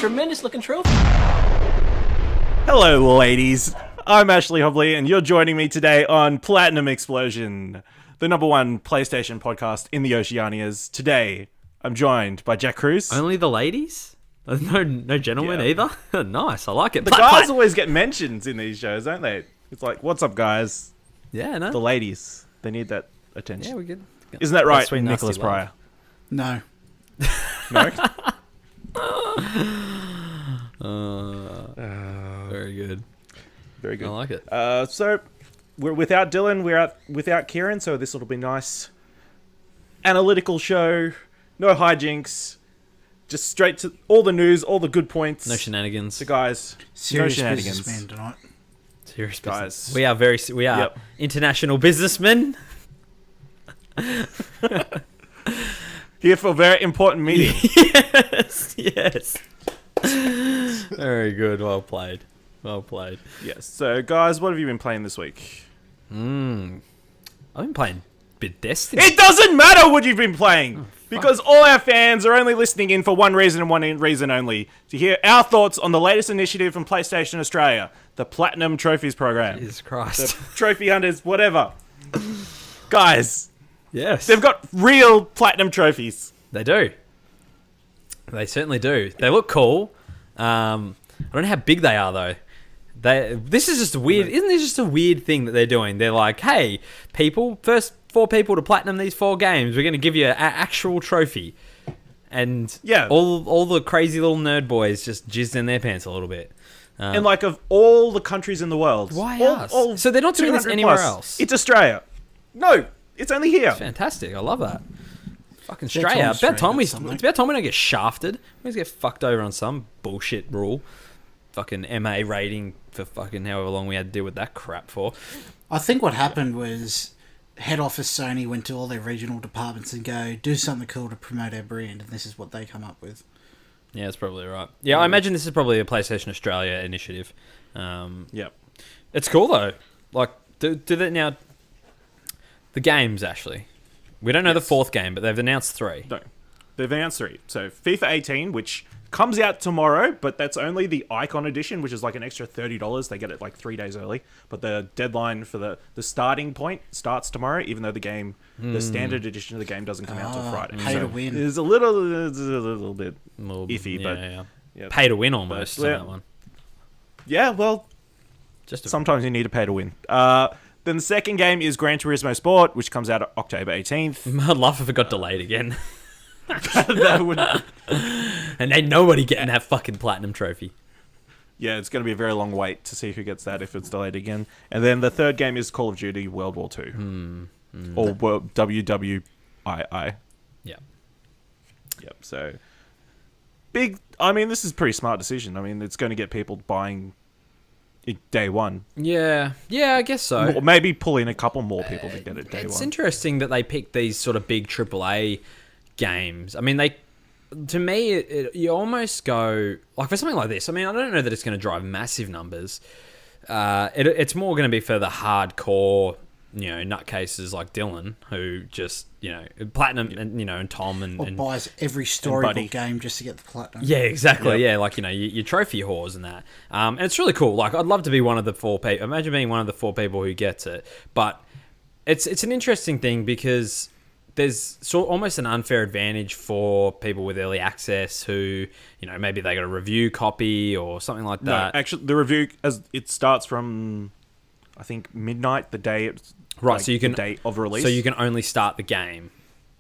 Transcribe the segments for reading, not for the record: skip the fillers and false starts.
tremendous looking trophy. Hello, ladies. I'm Ashley Hobley, and you're joining me today on Platinum Explosion, the #1 PlayStation podcast in the Oceanias. Today, I'm joined by Jack Cruz. Only the ladies? No gentlemen either? Nice, I like it. The guys always get mentions in these shows, don't they? It's like, what's up, guys? Yeah, no. The ladies, they need that attention. Yeah, we're good. Isn't that right, Sweet, Nicholas nasty Pryor? No. No? Very good. Very good. I like it. So, we're without Dylan, we're out without Kieran, so this will be nice. Analytical show, no hijinks, just straight to all the news, all the good points. No shenanigans. So, guys, Serious no shenanigans. businessman tonight. Serious Guys. business. We are Yep. international businessmen. Here for a very important meeting. yes. Very good. Well played. Yes. So, guys, what have you been playing this week? I've been playing a bit of Destiny. It doesn't matter what you've been playing, because all our fans are only listening in for one reason and one reason only: to hear our thoughts on the latest initiative from PlayStation Australia, the Platinum Trophies program. Jesus Christ. The Trophy Hunters, whatever. Guys, Yes. they've got real Platinum trophies. They do. They certainly do. They look cool. I don't know how big they are though. This is just a weird. Isn't this just a weird thing that they're doing? They're like, hey, people, first 4 people to platinum these 4 games, we're going to give you an actual trophy. And Yeah. all the crazy little nerd boys just jizzed in their pants a little bit. And like, of all the countries in the world, Why all, us? all So they're not doing this 200 anywhere plus, else? It's Australia. No, it's only here. Fantastic. I love that. Fucking It's about time Australia. Australia It's about time we don't get shafted. We just get fucked over on some bullshit rule. Fucking MA rating for fucking however long we had to deal with that crap for. I think what happened was head office Sony went to all their regional departments and go, do something cool to promote our brand, and this is what they come up with. Yeah, that's probably right. Yeah, I imagine this is probably a PlayStation Australia initiative. Yep. It's cool though. Like, do that now. The games, actually. We don't know the 4th game, but they've announced 3. No, they've announced 3. So FIFA 18, which comes out tomorrow, but that's only the Icon Edition, which is like an extra $30. They get it like 3 days early. But the deadline for the starting point starts tomorrow, even though the standard edition of the game doesn't come out till Friday. Pay to win. It's a little bit iffy, but yeah. Pay to win almost on that one. yeah, well, Just sometimes you need to pay to win. Then the second game is Gran Turismo Sport, which comes out October 18th. I'd laugh if it got delayed again. That would, And ain't nobody getting that fucking platinum trophy. yeah, it's going to be a very long wait to see who gets that if it's delayed again. And then the third game is Call of Duty World War II. Or WWII. Yeah. Yep, so big. I mean, this is a pretty smart decision. I mean, it's going to get people buying it day one. Yeah, I guess so. Or maybe pull in a couple more people to get it day It's one. interesting that they picked these sort of big AAA games. I mean, to me, you almost go, like for something like this, I mean, I don't know that it's going to drive massive numbers. It's more going to be for the hardcore, nutcases like Dylan, who just, platinum, and Tom Or and buys every Buddy. storybook game just to get the platinum. yeah, exactly. Yep. Yeah, like, your trophy whores and that. And it's really cool. Like, I'd love to be one of the 4 people. Imagine being one of the 4 people who gets it. But it's an interesting thing because there's almost an unfair advantage for people with early access who, maybe they got a review copy or something like that. No, actually, the review, as it starts from, I think, midnight, the day it's... Right, like, so you can... the date of release. So you can only start the game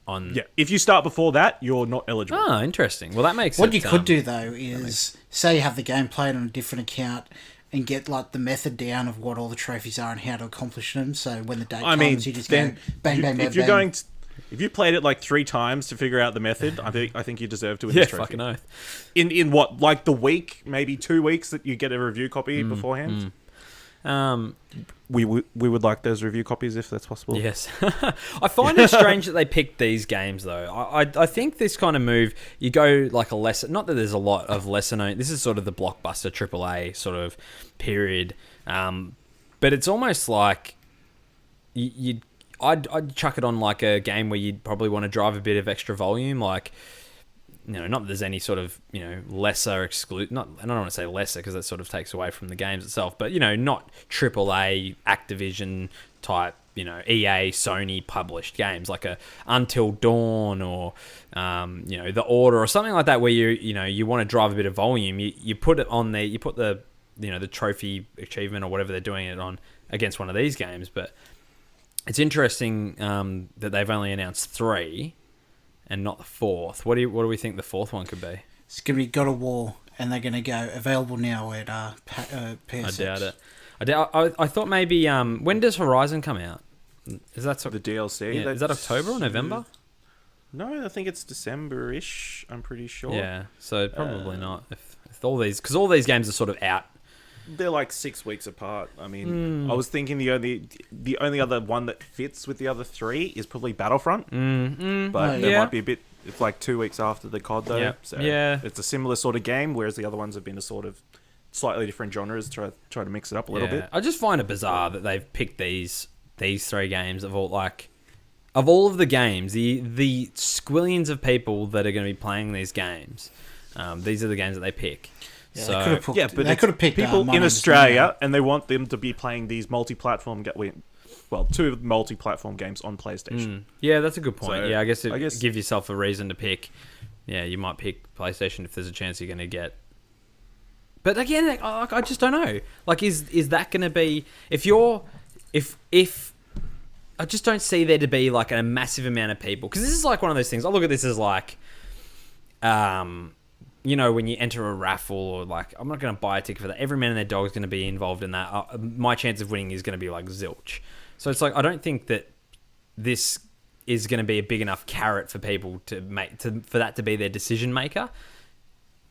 on... Yeah, if you start before that, you're not eligible. Oh, interesting. Well, that makes What sense. you could do, though, is say you have the game played on a different account and get like the method down of what all the trophies are and how to accomplish them. So when the date comes, you just go then bang, bang, bang, if you're bang. going to, if you played it like 3 times to figure out the method, I think you deserve to win Yeah, this trophy. fucking oath. In what, like the week, maybe 2 weeks that you get a review copy beforehand? We would like those review copies if that's possible. Yes. I find it strange that they picked these games, though. I think this kind of move, you go like a lesser... Not that there's a lot of lesser known... This is sort of the blockbuster AAA sort of period. But it's almost like... I'd chuck it on like a game where you'd probably want to drive a bit of extra volume. Like, not that there's any sort of, lesser not, I don't want to say lesser because that sort of takes away from the games itself, but, not AAA Activision type, EA, Sony published games like a Until Dawn or, The Order or something like that where you want to drive a bit of volume. You put it on there, you put the, the trophy achievement or whatever they're doing it on against one of these games. But it's interesting that they've only announced 3 and not the 4th. What do we think the 4th one could be? It's going to be God of War, and they're going to go available now at PSX. I doubt it. I thought maybe when does Horizon come out? Is that the DLC? Yeah, is that October or November? No, I think it's December-ish. I'm pretty sure. Yeah, so probably not. If all these games are sort of out. They're like 6 weeks apart. I mean, I was thinking the only other one that fits with the other 3 is probably Battlefront. But there might be a bit. It's like 2 weeks after the COD though. Yeah. So yeah. It's a similar sort of game, whereas the other ones have been a sort of slightly different genres. Try to mix it up a little bit. I just find it bizarre that they've picked these 3 games of all of the games, the squillions of people that are going to be playing these games. These are the games that they pick. Yeah, so they could have picked people in Australia, and they want them to be playing these multi-platform. 2 multi-platform games on PlayStation. Yeah, that's a good point. So, I guess give yourself a reason to pick. Yeah, you might pick PlayStation if there's a chance you're going to get. But again, I just don't know. Like, is that going to be if I just don't see there to be like a massive amount of people, because this is like one of those things. I look at this as like, when you enter a raffle, or like, I'm not going to buy a ticket for that. Every man and their dog is going to be involved in that. My chance of winning is going to be like zilch. So it's like, I don't think that this is going to be a big enough carrot for people for that to be their decision maker.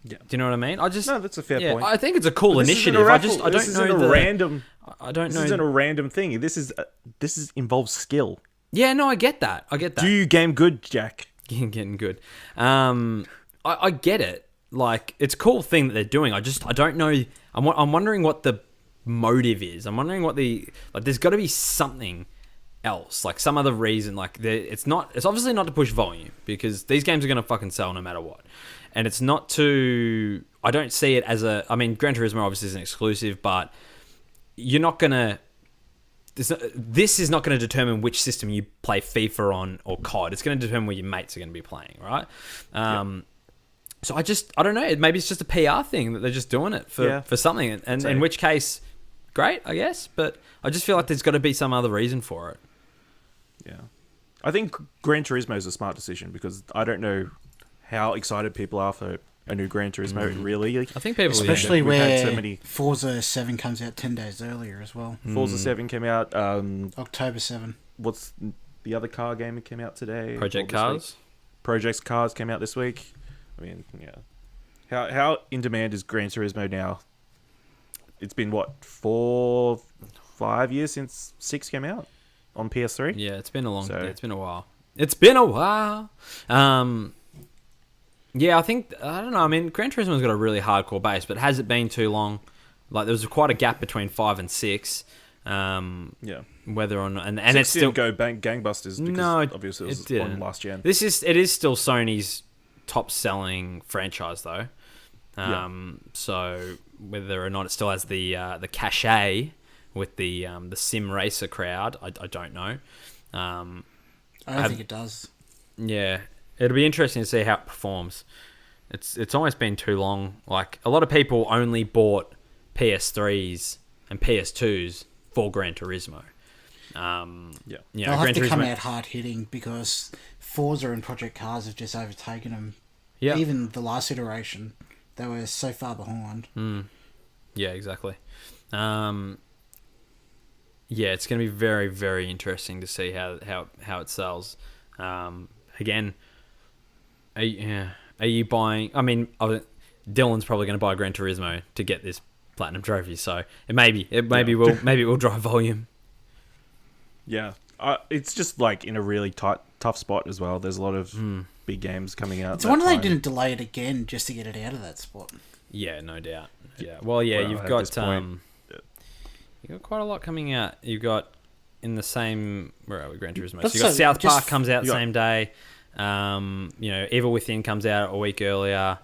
Yeah. Do you know what I mean? No, that's a fair point. I think it's a cool initiative. I don't know. This isn't a random thing. This involves skill. Yeah, no, I get that. Do you game good, Jack? Getting good. I get it. Like, it's a cool thing that they're doing. I don't know. I'm wondering what the motive is. I'm wondering what there's got to be something else, like some other reason. Like, it's obviously not to push volume, because these games are going to fucking sell no matter what. And it's not to... I don't see it as a... I mean, Gran Turismo obviously is an exclusive, but you're not going to... This is not going to determine which system you play FIFA on or COD. It's going to determine where your mates are going to be playing, right? So I don't know. Maybe it's just a PR thing that they're just doing it for something. And in which case, great, I guess. But I just feel like there's got to be some other reason for it. Yeah. I think Gran Turismo is a smart decision, because I don't know how excited people are for a new Gran Turismo, really. I think people... Especially where Forza 7 comes out 10 days earlier as well. Forza 7 came out... October 7. What's the other car game that came out today? Project Cars? Project Cars came out this week. I mean, yeah. How in demand is Gran Turismo now? It's been, 4-5 years since 6 came out on PS3? Yeah, it's been it's been a while. It's been a while. Yeah, I don't know. I mean, Gran Turismo's got a really hardcore base, but has it been too long? Like, there was quite a gap between 5 and 6. Whether or not, and it's still go gangbusters. Because obviously it was on last gen. It is still Sony's top selling franchise though. So whether or not it still has the cachet with the sim racer crowd, I don't know. I don't think it does. Yeah. It'll be interesting to see how it performs. It's almost been too long. Like, a lot of people only bought PS3s and PS2s for Gran Turismo. They'll have to come out hard hitting, because Forza and Project Cars have just overtaken them. Yeah. Even the last iteration, they were so far behind. Yeah, exactly. Yeah, it's going to be very, very interesting to see how it sells. Again, are you buying... I mean, Dylan's probably going to buy Gran Turismo to get this platinum trophy, so it will drive volume. Yeah, it's just like in a really tough spot as well. There's a lot of big games coming out. It's a wonder they didn't delay it again just to get it out of that spot. Yeah, no doubt. Yeah. Well, you've got you've got quite a lot coming out. You've got in the same... Where are we? Gran Turismo. So you've got South Park comes out the same day. Evil Within comes out a week earlier.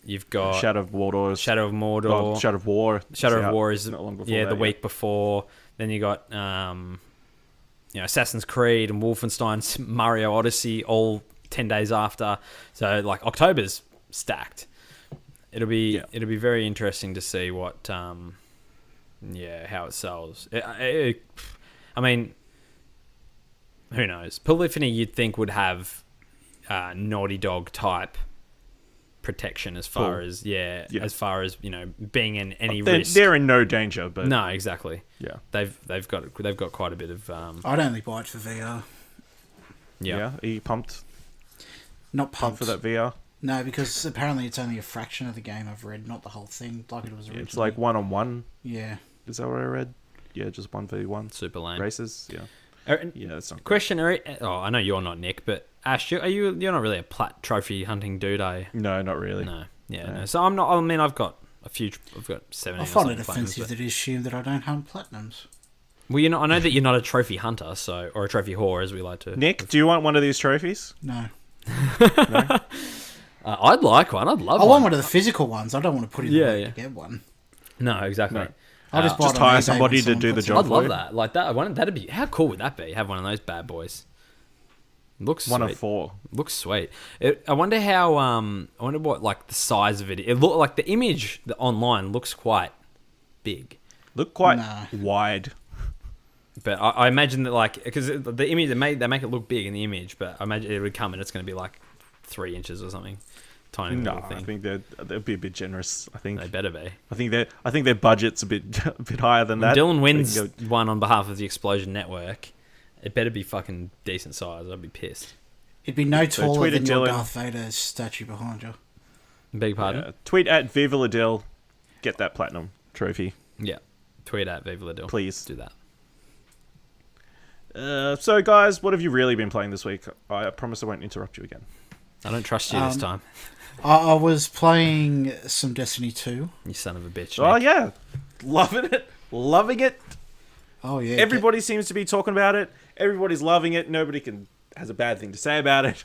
You've got Shadow of Mordor. Shadow of War is not long before the week before. Then you got Assassin's Creed and Wolfenstein, Mario Odyssey, all 10 days after. So like October's stacked. It'll be very interesting to see what how it sells. I mean, who knows? Polyphony you'd think would have Naughty Dog type protection as far as being in any risk. They're in no danger, but no, exactly. Yeah, they've got quite a bit of. I'd only buy it for VR. Yeah, are you pumped? Not pumped for that VR. No, because apparently it's only a fraction of the game I've read, not the whole thing like it was originally. It's like 1-on-1. Yeah, is that what I read? Yeah, just 1v1. Super lame races. Yeah. Yeah, that's not question. I know you're not Nick, but Ash, you're not really a plat trophy hunting dude, are you? No, not really. No, no. So I'm not. I mean, I've got 17. I find it offensive that you assume that I don't hunt platinums. Well, I know that you're not a trophy hunter, or a trophy whore, as we like to. Nick, do you want one of these trophies? No. No? I'd like one. I'd love one. I want one of the physical ones. I don't want to put in the work to get one. No, exactly. No. I'll just hire somebody to do the job. I'd love that. Like that. That'd be. How cool would that be? Have one of those bad boys. Looks one sweet. of 4. Looks sweet. I wonder how. I wonder what like the size of it. It look like the image online looks quite big. Look quite wide. But I imagine that because the image they make it look big in the image, but I imagine it would come and it's going to be like 3 inches or something. Tiny little thing. I think they'd be a bit generous. I think they better be. I think their budget's a bit higher than that. Dylan wins one on behalf of the Explosion Network. It better be fucking decent size. I'd be pissed. It'd be no taller than your Darth Vader statue behind you. Beg your pardon? Yeah. Tweet at Viva Ladil. Get that platinum trophy. Yeah. Tweet at Viva Ladil. Please do that. So guys, what have you really been playing this week? I promise I won't interrupt you again. I don't trust you this time. I was playing some Destiny 2. You son of a bitch. Oh, yeah. Loving it. Oh, yeah. Everybody seems to be talking about it. Everybody's loving it. Nobody has a bad thing to say about it.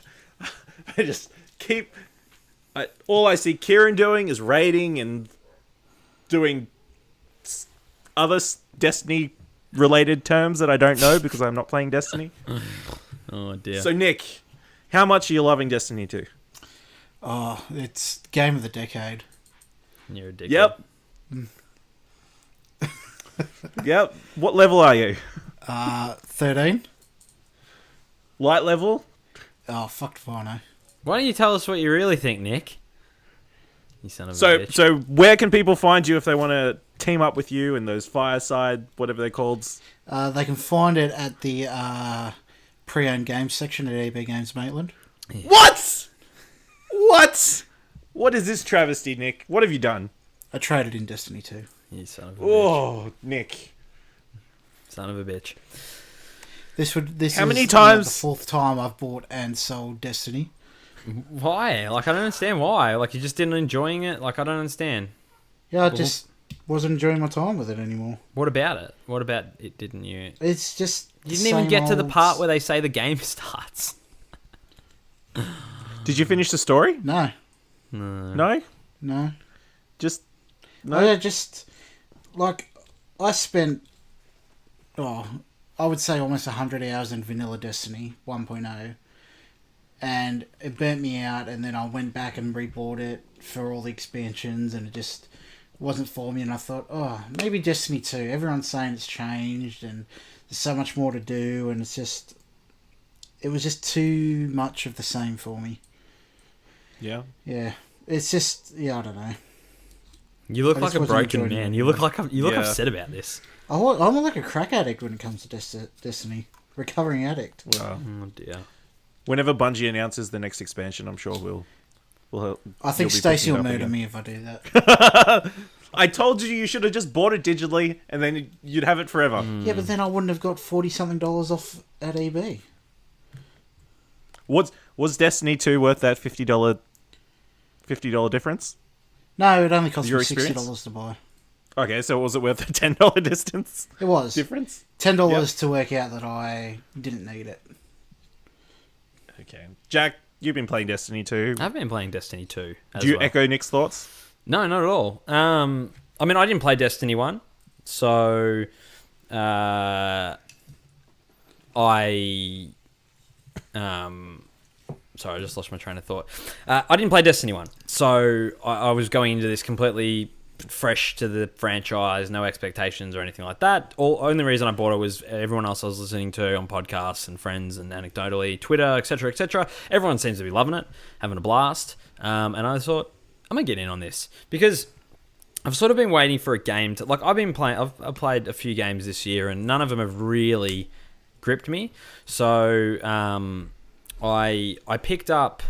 I just all I see Kieran doing is raiding and doing other Destiny-related terms that I don't know because I'm not playing Destiny. Oh, dear. So, Nick, how much are you loving Destiny 2? Oh, it's game of the decade. You're a dickhead. Yep. Yep. What level are you? 13. Light level? Oh, fucked if I know. Why don't you tell us what you really think, Nick? You son of a bitch. So where can people find you if they want to team up with you in those fireside, whatever they're called? They can find it at the pre-owned games section at EB Games Maitland. Yeah. What? What is this travesty, Nick? What have you done? I traded in Destiny 2. You son of a bitch. Oh, Nick. Son of a bitch. How many times? The 4th time I've bought and sold Destiny. Why? I don't understand why. You just didn't enjoying it? I don't understand. Yeah, I just wasn't enjoying my time with it anymore. What about it? What about it didn't you... It's just... You didn't even get to the part where they say the game starts. Did you finish the story? No. No? No. Just... No? I spent... I would say almost 100 hours in Vanilla Destiny 1.0. And it burnt me out, and then I went back and rebought it for all the expansions, and it just wasn't for me, and I thought, maybe Destiny 2. Everyone's saying it's changed, and there's so much more to do, and it was just too much of the same for me. Yeah? Yeah. It's just, I don't know. You look like a broken man. You look upset about this. I'm like a crack addict when it comes to Destiny. Recovering addict. Wow. Oh, dear. Whenever Bungie announces the next expansion, I'm sure we'll I think Stacey will murder me if I do that. I told you should have just bought it digitally, and then you'd have it forever. Yeah, but then I wouldn't have got $40-something off at EB. Was Destiny 2 worth that $50 difference? No, it only cost me $60 to buy. Okay, so was it worth the $10 distance? It was. Difference? $10 to work out that I didn't need it. Okay. Jack, you've been playing Destiny 2. I've been playing Destiny 2 as Do you well. echo Nick's thoughts? No, not at all. I mean, I didn't play Destiny 1, so sorry, I just lost my train of thought. I didn't play Destiny 1, so I was going into this completely fresh to the franchise, no expectations or anything like that. Only reason I bought it was everyone else I was listening to on podcasts and friends and anecdotally, Twitter, etc., etc. Everyone seems to be loving it, having a blast, and I thought, I'm going to get in on this, because I've sort of been waiting for a game to... Like, I've played a few games this year, and none of them have really gripped me. So, I picked up...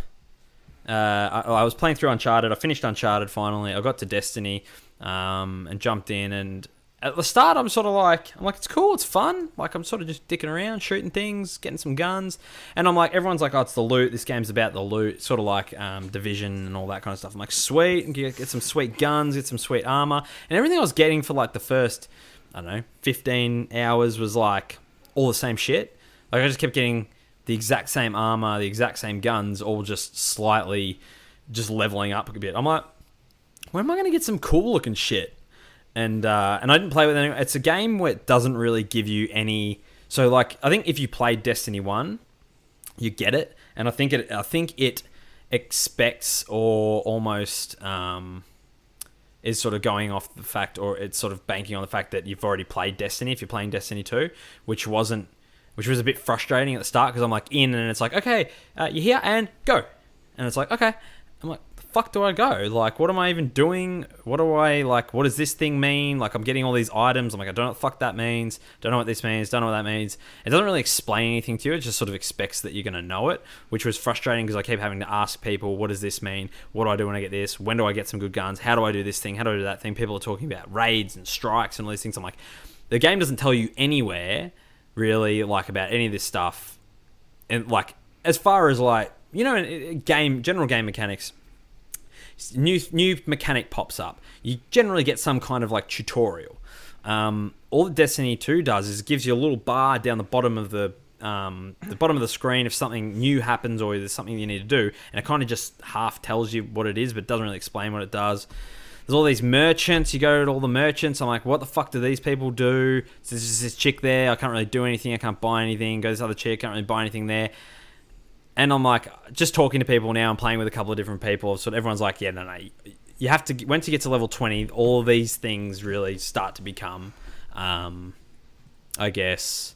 I was playing through Uncharted. I finished Uncharted finally. I got to Destiny and jumped in. And at the start, I'm like, it's cool, it's fun. Like, I'm sort of just dicking around, shooting things, getting some guns. And I'm like, everyone's like, oh, it's the loot. This game's about the loot. Sort of like Division and all that kind of stuff. I'm like, sweet. And get some sweet guns, get some sweet armor. And everything I was getting for like the first, 15 hours was like all the same shit. Like, I just kept getting the exact same armor, the exact same guns, all just slightly just leveling up a bit. I'm like, when am I going to get some cool looking shit? And I didn't play with anyone. It's a game where it doesn't really give you any. So like, I think if you played Destiny 1, you get it, and I think it expects or almost is sort of going off the fact, or it's sort of banking on the fact that you've already played Destiny if you're playing Destiny 2, which was a bit frustrating at the start, because I'm like in and it's like, okay, you're here and go. And it's like, okay. I'm like, the fuck do I go? Like, what am I even doing? What does this thing mean? Like, I'm getting all these items. I'm like, I don't know what the fuck that means. Don't know what this means. Don't know what that means. It doesn't really explain anything to you. It just sort of expects that you're going to know it, which was frustrating because I keep having to ask people, what does this mean? What do I do when I get this? When do I get some good guns? How do I do this thing? How do I do that thing? People are talking about raids and strikes and all these things. I'm like, the game doesn't tell you anywhere really like about any of this stuff. And like, as far as like, general game mechanics, new mechanic pops up, you generally get some kind of like tutorial. All that Destiny 2 does is it gives you a little bar down the bottom of the screen if something new happens or there's something you need to do, and it kind of just half tells you what it is, but doesn't really explain what it does. There's all these merchants. You go to all the merchants. I'm like, what the fuck do these people do? So there's this chick there. I can't really do anything. I can't buy anything. Go to this other chick. Can't really buy anything there. And I'm like, just talking to people now. I'm playing with a couple of different people. So everyone's like, yeah, no. You have to, once you get to level 20, all of these things really start to become, I guess,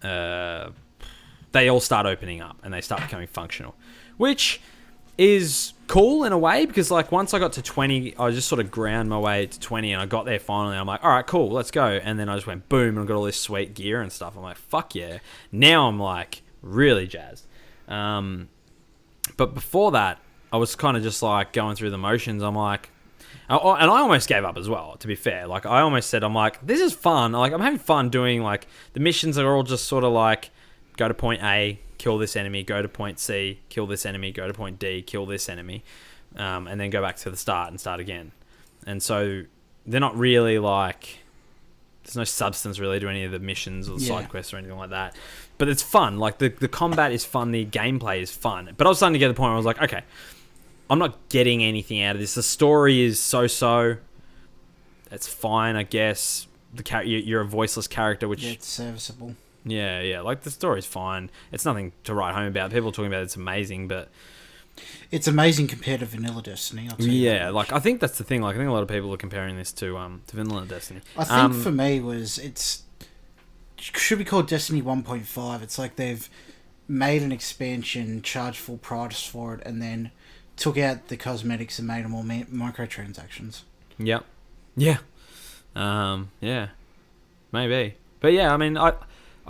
they all start opening up and they start becoming functional, which is cool in a way, because like once I got to 20, I just sort of ground my way to 20 and I got there finally. I'm like, all right, cool, let's go. And then I just went boom and I got all this sweet gear and stuff. I'm like, fuck yeah. Now I'm like really jazzed. But before that, I was kind of just like going through the motions. I'm like, and I almost gave up as well, to be fair. Like I almost said, I'm like, this is fun. Like I'm having fun doing, like, the missions are all just sort of like, go to point A, kill this enemy, go to point C, kill this enemy, go to point D, kill this enemy, and then go back to the start and start again. And so they're not really like, there's no substance really to any of the missions or the side quests or anything like that. But it's fun. Like the combat is fun, the gameplay is fun. But I was starting to get to the point where I was like, okay, I'm not getting anything out of this. The story is so-so. It's fine, I guess. You're a voiceless character, which... Yeah, it's serviceable. Yeah. Like, the story's fine. It's nothing to write home about. People are talking about it's amazing, but... It's amazing compared to Vanilla Destiny, I'll tell you. Yeah, like, I think that's the thing. Like, I think a lot of people are comparing this to Vanilla Destiny. I think for me it should be called Destiny 1.5. It's like they've made an expansion, charged full price for it, and then took out the cosmetics and made them all microtransactions. Yep. Yeah. Yeah. Maybe. But yeah, I mean, I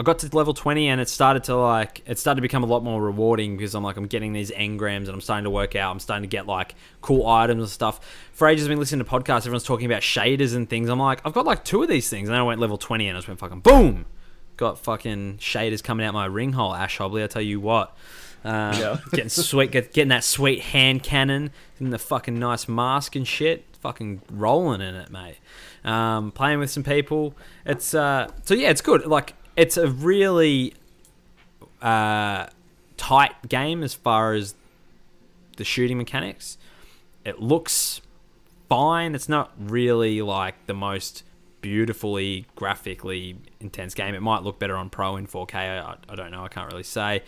got to level 20 and it started to become a lot more rewarding, because I'm getting these engrams and I'm starting to work out. I'm starting to get like cool items and stuff. For ages I've been listening to podcasts, everyone's talking about shaders and things. I'm like, I've got like 2 of these things. And then I went level 20 and I just went fucking boom. Got fucking shaders coming out my ring hole, Ash Hobley, I tell you what. Getting sweet, getting that sweet hand cannon and the fucking nice mask and shit. Fucking rolling in it, mate. Playing with some people. It's so yeah, it's good. Like, it's a really tight game as far as the shooting mechanics. It looks fine. It's not really like the most beautifully graphically intense game. It might look better on Pro in 4K. I don't know. I can't really say.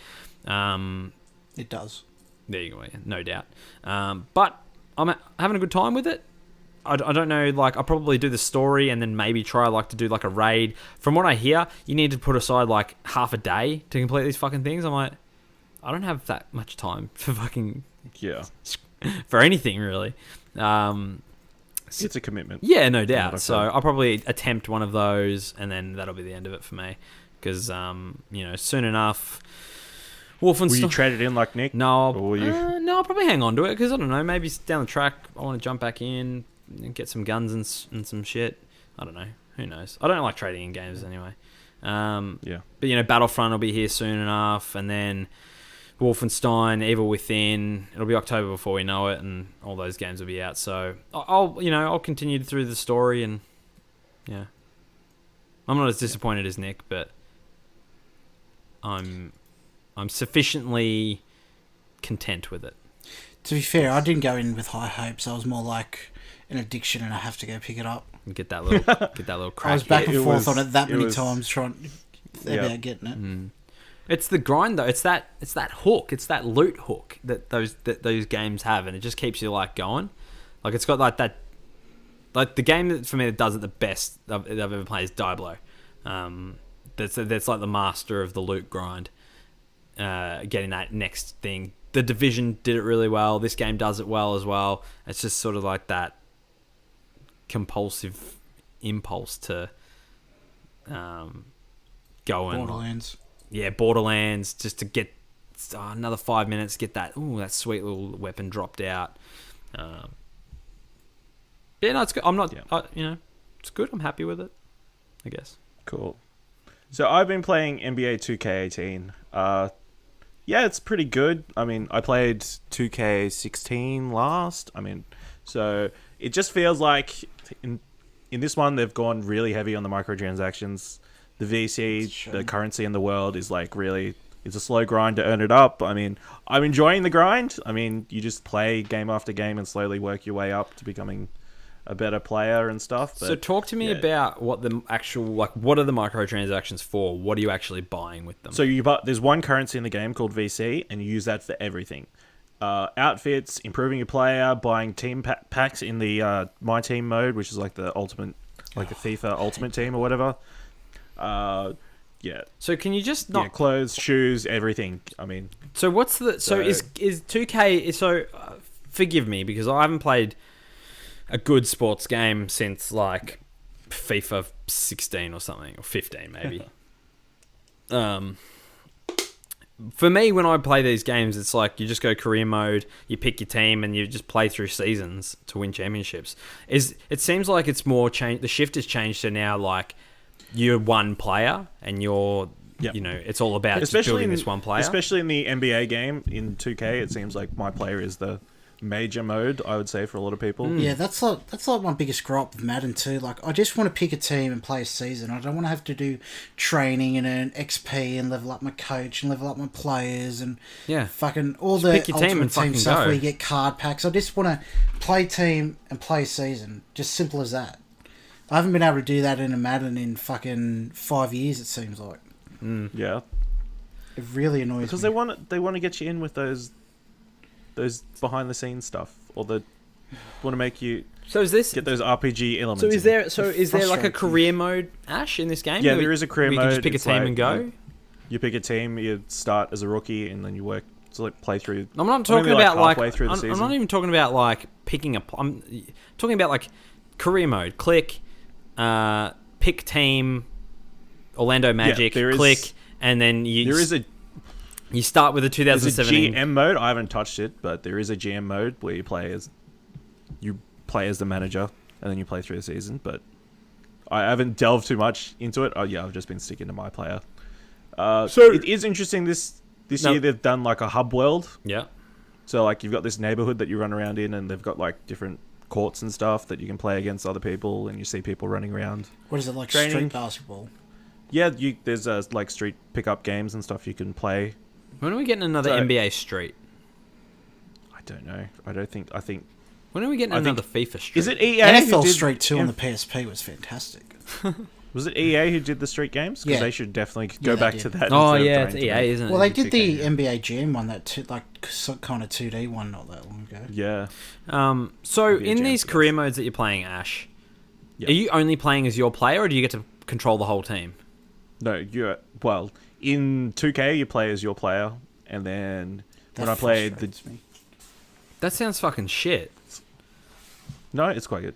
It does. There you go. Yeah, no doubt. But I'm having a good time with it. I don't know. Like, I'll probably do the story and then maybe try like to do like a raid. From what I hear, you need to put aside like half a day to complete these fucking things. I'm like, I don't have that much time for fucking for anything really. It's a commitment. Yeah, no doubt. So I'll probably attempt one of those, and then that'll be the end of it for me. Because soon enough, Wolfenstein. Will you trade it in like Nick? No, or will you? No, I'll probably hang on to it because I don't know. Maybe down the track, I want to jump back in and get some guns and some shit. I don't know. Who knows? I don't like trading in games anyway. But Battlefront will be here soon enough, and then Wolfenstein, Evil Within. It'll be October before we know it, and all those games will be out. So I'll continue through the story, and yeah, I'm not as disappointed as Nick, but I'm sufficiently content with it. To be fair, I didn't go in with high hopes. I was more like an addiction, and I have to go pick it up. And get that little crack. I was back and forth on it many times trying about getting it. It's the grind though. It's that hook. It's that loot hook that those games have, and it just keeps you like going. Like it's got like that. Like the game that for me that does it the best I've ever played is Diablo. That's like the master of the loot grind. Getting that next thing. The Division did it really well. This game does it well as well. It's just sort of like that compulsive impulse to go and Borderlands. Yeah, Borderlands, just to get another 5 minutes, get that sweet little weapon dropped out. No, it's good. I'm not, it's good. I'm happy with it, I guess. Cool. So I've been playing NBA 2K18. It's pretty good. I mean, I played 2K16 last. I mean, so it just feels like in this one they've gone really heavy on the microtransactions. The VC, the currency in the world, is like really, it's a slow grind to earn it up. I mean, I'm enjoying the grind. I mean, you just play game after game and slowly work your way up to becoming a better player and stuff. But, so talk to me about what the actual, like, what are the microtransactions for? What are you actually buying with them? So there's one currency in the game called VC, and you use that for everything. Outfits, improving your player, buying team packs in the My Team mode, which is like the ultimate, like the FIFA Ultimate Team or whatever. So can you just not clothes, shoes, everything. I mean, so what's the is 2K? So forgive me because I haven't played a good sports game since like FIFA 16 or something, or 15 maybe. For me, when I play these games, it's like you just go career mode, you pick your team, and you just play through seasons to win championships. It seems like it's more change. The shift has changed to now like you're one player, and you're it's all about just building this one player. Especially in the NBA game in 2K, it seems like my player is the major mode, I would say, for a lot of people. Yeah, that's like my biggest gripe with Madden too. Like, I just want to pick a team and play a season. I don't want to have to do training and earn XP and level up my coach and level up my players and fucking all just the pick your team ultimate and team stuff go. where you get card packs. I just want to play team and play season. Just simple as that. I haven't been able to do that in a Madden in fucking 5 years, it seems like. Yeah. It really annoys because me. they want to get you in with those behind the scenes stuff, or want to make you get those RPG elements. So is there like a career mode, Ash, in this game? Yeah, there is a career mode. You can just pick a team and go. You pick a team, you start as a rookie, and then you work to like play through. I'm not talking about like through the I'm season. not even talking about like picking a. I'm talking about like career mode. Click, pick team, Orlando Magic. Click, and then you start with the 2017. There's a GM mode. I haven't touched it, but there is a GM mode where you play as the manager, and then you play through the season. But I haven't delved too much into it. I've just been sticking to my player. So it is interesting. This year they've done like a hub world. Yeah. So like you've got this neighborhood that you run around in, and they've got like different courts and stuff that you can play against other people, and you see people running around. What is it, like training. street basketball? Yeah, there's like street pickup games and stuff you can play When are we getting another NBA Street? I don't know. I think. When are we getting another FIFA Street? Is it EA? NFL Street 2 on the PSP was fantastic. Was it EA who did the Street games? Because they should definitely go back to that. Oh yeah, it's EA, isn't it? Well, they did the NBA Jam one, that kind of 2D one, not that long ago. Yeah. So in these career modes that you're playing, Ash, are you only playing as your player, or do you get to control the whole team? No, in 2K you play as your player, and then when I played That sounds fucking shit. No, it's quite good.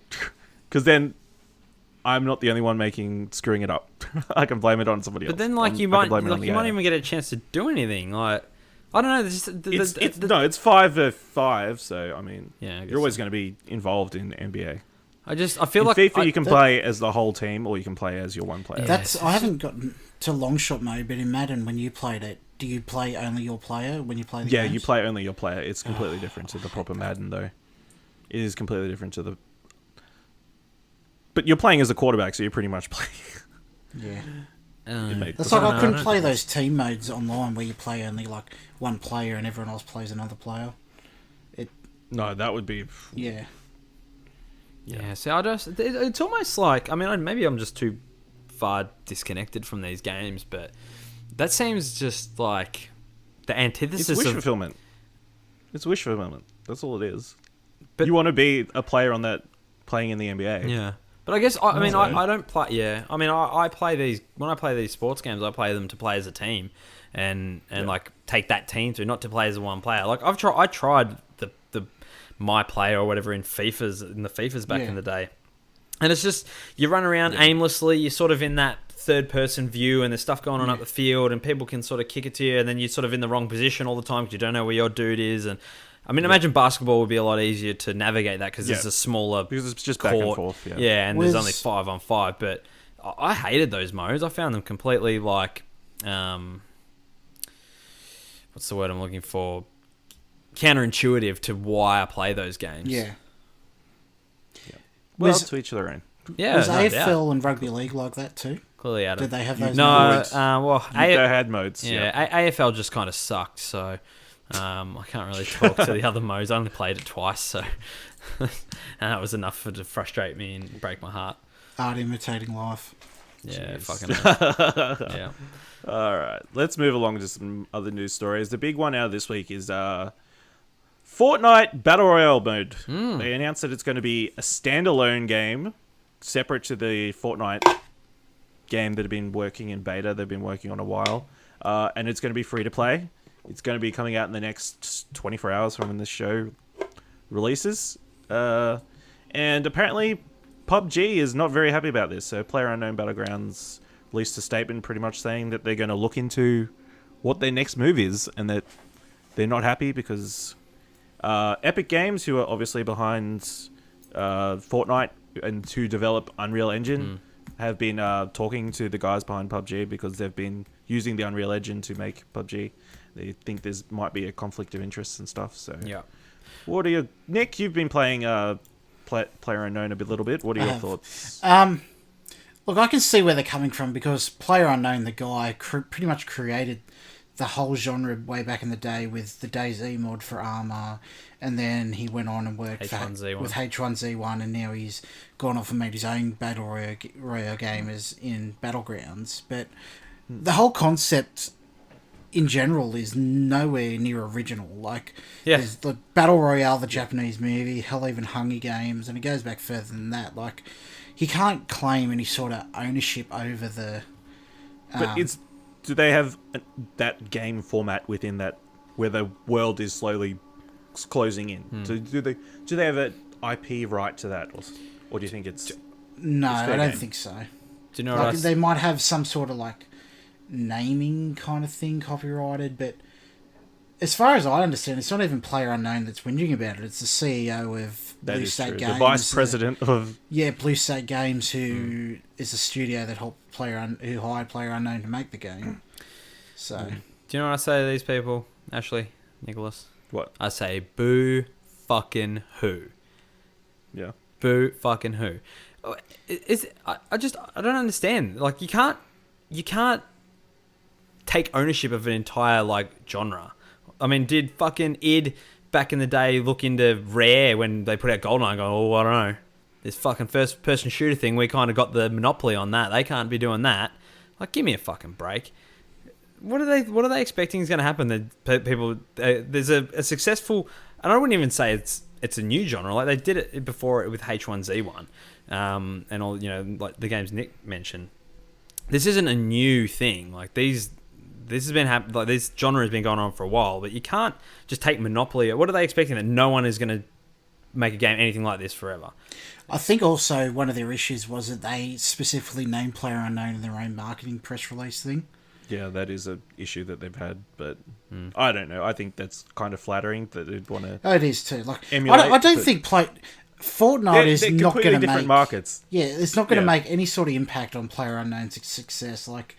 Because then I'm not the only one screwing it up. I can blame it on somebody else. But then, you might even get a chance to do anything. Like, I don't know. It's 5v5, so I mean, you're always so. going to be involved in NBA. I feel like FIFA you can play as the whole team, or you can play as your one player. I haven't gotten to long shot mode, but in Madden, when you played it, do you play only your player when you play the games? You play only your player. It's completely different to the proper Madden, though. It is completely different to the... But you're playing as a quarterback, so you're pretty much playing... Yeah. That's like I couldn't play those team modes online where you play only, one player and everyone else plays another player. No, that would be... Yeah. Yeah, see, it's almost like... I mean, maybe I'm just too far disconnected from these games, but that seems just like the antithesis of... It's wish fulfillment. That's all it is. But you want to be a player on that playing in the NBA. Yeah. But I guess, I don't play... Yeah. I mean, I play these... When I play these sports games, I play them to play as a team and take that team through, not to play as one player. Like, I tried the my player or whatever in the FIFAs back in the day. And it's just, you run around aimlessly, you're sort of in that third-person view, and there's stuff going on up the field, and people can sort of kick it to you, and then you're sort of in the wrong position all the time because you don't know where your dude is, and... I mean, imagine basketball would be a lot easier to navigate that because it's a smaller because it's just court. Back and forth. Yeah, and there's only 5-on-5. But I hated those modes. I found them completely what's the word I'm looking for? Counterintuitive to why I play those games. Yeah. Well, to each their own. Yeah. Was AFL and rugby league like that too? Clearly, Did they have those modes? They had modes. Yeah, AFL just kind of sucked. So. I can't really talk to the other modes. I only played it twice, so and that was enough to frustrate me and break my heart. Art imitating life. Yeah, fucking yeah. All right, let's move along to some other news stories. The big one out of this week is Fortnite Battle Royale mode. They announced that it's going to be a standalone game, separate to the Fortnite game that have been working in beta. They've been working on a while, and it's going to be free to play. It's going to be coming out in the next 24 hours from when this show releases. And apparently, PUBG is not very happy about this. So PlayerUnknown Battlegrounds released a statement pretty much saying that they're going to look into what their next move is and that they're not happy because Epic Games, who are obviously behind Fortnite and to develop Unreal Engine, have been talking to the guys behind PUBG because they've been using the Unreal Engine to make PUBG. They think there's might be a conflict of interest and stuff. So, what are your Nick? You've been playing PlayerUnknown a little bit. What are your thoughts? Look, I can see where they're coming from because PlayerUnknown, the guy, pretty much created the whole genre way back in the day with the DayZ mod for Arma, and then he went on and worked with H1Z1, and now he's gone off and made his own Battle Royale game as in Battlegrounds. But the whole concept in general is nowhere near original. There's the Battle Royale, the Japanese movie, hell, even Hunger Games, and it goes back further than that. He can't claim any sort of ownership over the... But do they have that game format within that, where the world is slowly closing in? So do they have an IP right to that, or do you think it's... No, I don't think so. Do you know they might have some sort of naming kind of thing copyrighted, but as far as I understand, it's not even PlayerUnknown that's whinging about it. It's the CEO of Blue State Games, the vice president of Blue State Games, who is a studio that helped who hired PlayerUnknown to make the game. So, do you know what I say to these people, Ashley, Nicholas? What I say? Boo fucking who? Yeah, boo fucking who? I don't understand. You can't take ownership of an entire like genre. I mean, did fucking id back in the day look into Rare when they put out GoldenEye and go, oh, I don't know, this fucking first person shooter thing, we kind of got the monopoly on that, they can't be doing that. Like, give me a fucking break. What are they expecting is going to happen? That people, there's a successful, and I wouldn't even say it's a new genre. Like, they did it before with H1Z1, and all, you know, like the games Nick mentioned. This isn't a new thing. Like, this has been like this genre has been going on for a while, but you can't just take monopoly. What are they expecting, that no one is going to make a game anything like this forever? I think also one of their issues was that they specifically named PlayerUnknown in their own marketing press release thing. Yeah, that is an issue that they've had, but I don't know. I think that's kind of flattering that they'd want to. Oh, it is too. Like, emulate, I don't think Fortnite is not going to different make markets. Yeah, it's not going to make any sort of impact on PlayerUnknown's success. Like,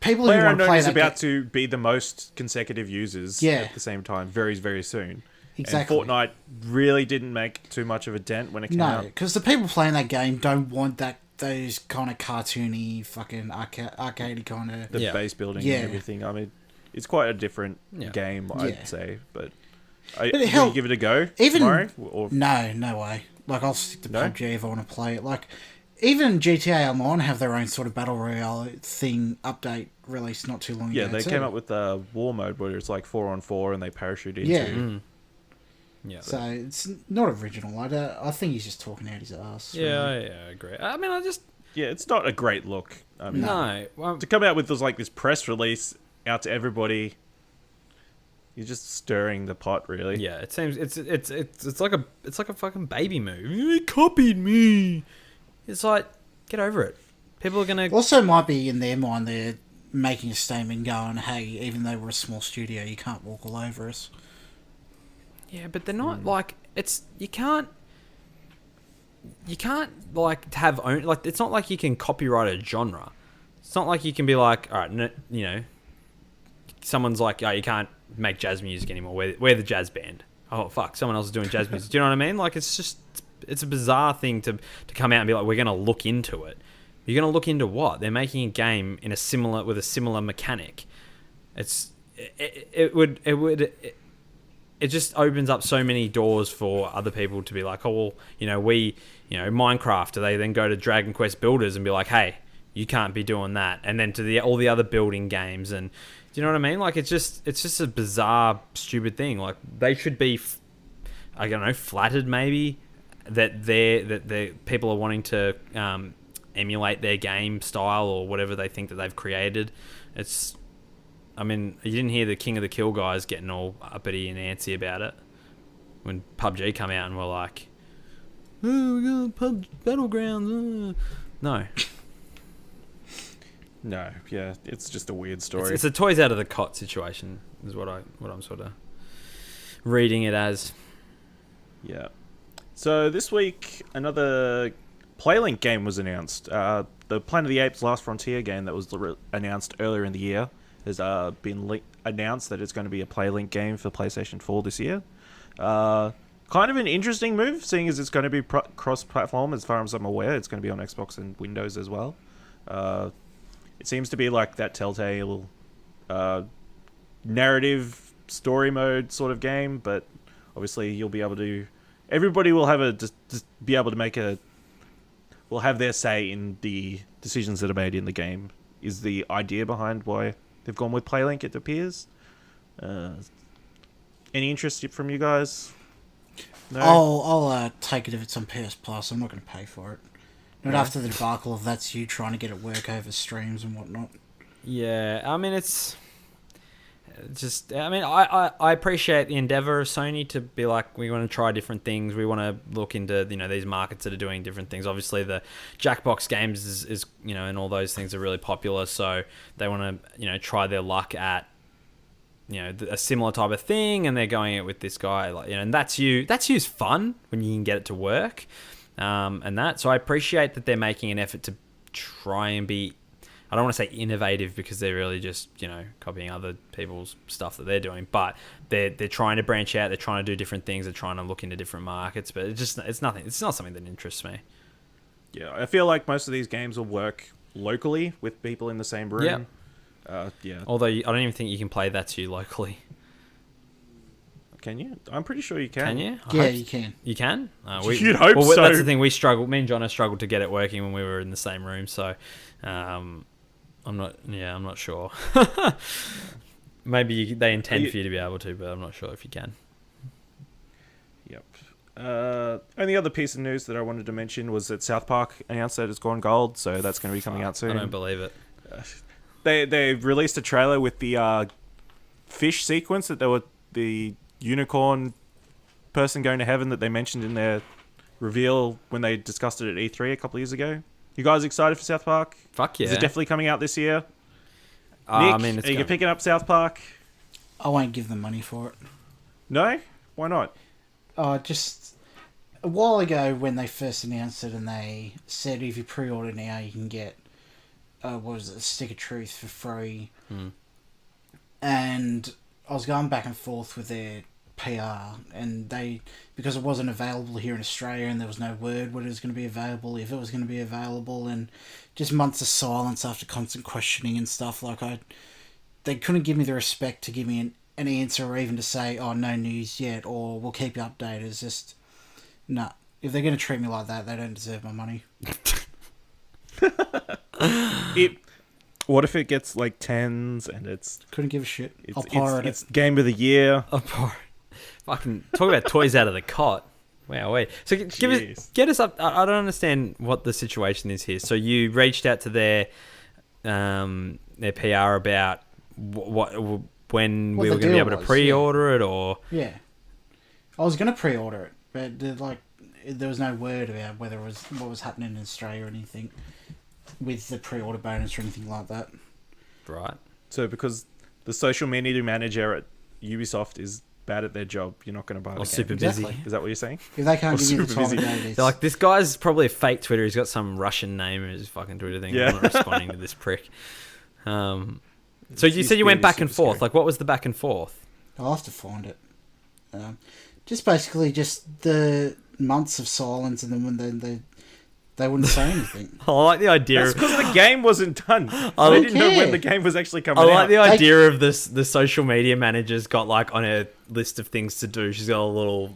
people who want to PlayerUnknown play is that about to be the most consecutive users at the same time, very, very soon. Exactly. And Fortnite really didn't make too much of a dent when it came out. No, because the people playing that game don't want those kind of cartoony, fucking arcadey kind of... The base building and everything. I mean, it's quite a different game, I'd say. But will you give it a go tomorrow? Or... No way. Like, I'll stick to PUBG if I want to play it. Like, even GTA Online have their own sort of Battle Royale thing update released not too long ago. Yeah, they came up with War Mode where it's like 4-on-4 and they parachute into... Yeah. So it's not original. I think he's just talking out his ass. Yeah, I agree. I mean, it's not a great look. I mean, no. Well, to come out with this press release out to everybody, you're just stirring the pot, really. Yeah, it seems it's like a fucking baby move. He copied me. It's like, get over it. People are gonna also might be in their mind they're making a statement going, hey, even though we're a small studio, you can't walk all over us. Yeah, but they're not like, it's, you can't like have own, like, it's not like you can copyright a genre. It's not like you can be like, all right, you know, someone's like, oh, you can't make jazz music anymore. We're the jazz band. Oh fuck, someone else is doing jazz music. Do you know what I mean? Like, it's just, it's a bizarre thing to come out and be like, we're gonna look into it. You're gonna look into what? They're making a game with a similar mechanic. It just opens up so many doors for other people to be like, oh, well, you know, Minecraft, do they then go to Dragon Quest Builders and be like, hey, you can't be doing that? And then to all the other building games. And do you know what I mean? Like, it's just a bizarre, stupid thing. Like, they should be, I don't know, flattered maybe that they people are wanting to emulate their game style or whatever they think that they've created. I mean, you didn't hear the King of the Kill guys getting all uppity and antsy about it when PUBG come out and were like, oh, we got Battlegrounds. No. No, yeah, it's just a weird story. It's a toys out of the cot situation is what I'm sort of reading it as. Yeah. So this week, another PlayLink game was announced. The Planet of the Apes Last Frontier game that was announced earlier in the year has been announced that it's going to be a PlayLink game for PlayStation 4 this year. Kind of an interesting move, seeing as it's going to be cross-platform. As far as I'm aware, it's going to be on Xbox and Windows as well. It seems to be like that Telltale narrative story mode sort of game, but obviously you'll be able to... Everybody will have just be able to make will have their say in the decisions that are made in the game, is the idea behind why they've gone with PlayLink, it appears. Any interest from you guys? No? I'll take it if it's on PS Plus. I'm not going to pay for it. Not after the debacle of That's You trying to get it work over streams and whatnot. Yeah, I mean, it's just... I mean, I appreciate the endeavour of Sony to be like, we want to try different things. We want to look into, you know, these markets that are doing different things. Obviously, the Jackbox games is you know, and all those things are really popular. So they want to, you know, try their luck at, you know, a similar type of thing. And they're going it with this guy, like, you know, and That's You's fun when you can get it to work. And that. So I appreciate that they're making an effort to try and be... I don't want to say innovative because they're really just, you know, copying other people's stuff that they're doing, but they're trying to branch out. They're trying to do different things. They're trying to look into different markets, but it's not something that interests me. Yeah, I feel like most of these games will work locally with people in the same room. Yeah. Although I don't even think you can play that to you locally. Can you? I'm pretty sure you can. Can you? Yeah, you can. You can? You'd hope so. That's the thing. Me and John struggled to get it working when we were in the same room. So, I'm not sure. Maybe they intend for you to be able to, but I'm not sure if you can. Yep. Only other piece of news that I wanted to mention was that South Park announced that it's gone gold, so that's going to be coming out soon. I don't believe it. They released a trailer with the fish sequence that there were the unicorn person going to heaven that they mentioned in their reveal when they discussed it at E3 a couple of years ago. You guys excited for South Park? Fuck yeah. Is it definitely coming out this year? Nick, I mean, are you picking up South Park? I won't give them money for it. No? Why not? Just a while ago when they first announced it and they said if you pre-order now you can get what was it, a Stick of Truth for free. And I was going back and forth with their PR, and because it wasn't available here in Australia and there was no word when it was going to be available, if it was going to be available, and just months of silence after constant questioning and stuff, they couldn't give me the respect to give me an answer, or even to say, oh, no news yet, or we'll keep you updated. It's just, nah. If they're going to treat me like that, they don't deserve my money. What if it gets like 10s and it's... Couldn't give a shit. I'll pirate it. It's game of the year. Fucking talk about toys out of the cot. Wow, wait. So get us up. I don't understand what the situation is here. So you reached out to their PR about when we were going to be able to pre-order it, or... Yeah. I was going to pre-order it, but there was no word about whether it was what was happening in Australia or anything with the pre-order bonus or anything like that. Right. So because the social media manager at Ubisoft is bad at their job, you're not going to buy the game. Super busy. Exactly. Is that what you're saying? If they can't give you the time of day, they're like, this guy's probably a fake Twitter. He's got some Russian name in his fucking Twitter thing. Yeah. I'm not responding to this prick. So you said you went back and forth. Like, what was the back and forth? I'll have to find it. Just basically just the months of silence, and then when they wouldn't say anything. I like the idea That's because the game wasn't done. They didn't know when the game was actually coming out. I like the idea of this. The social media manager's got like on her list of things to do. She's got a little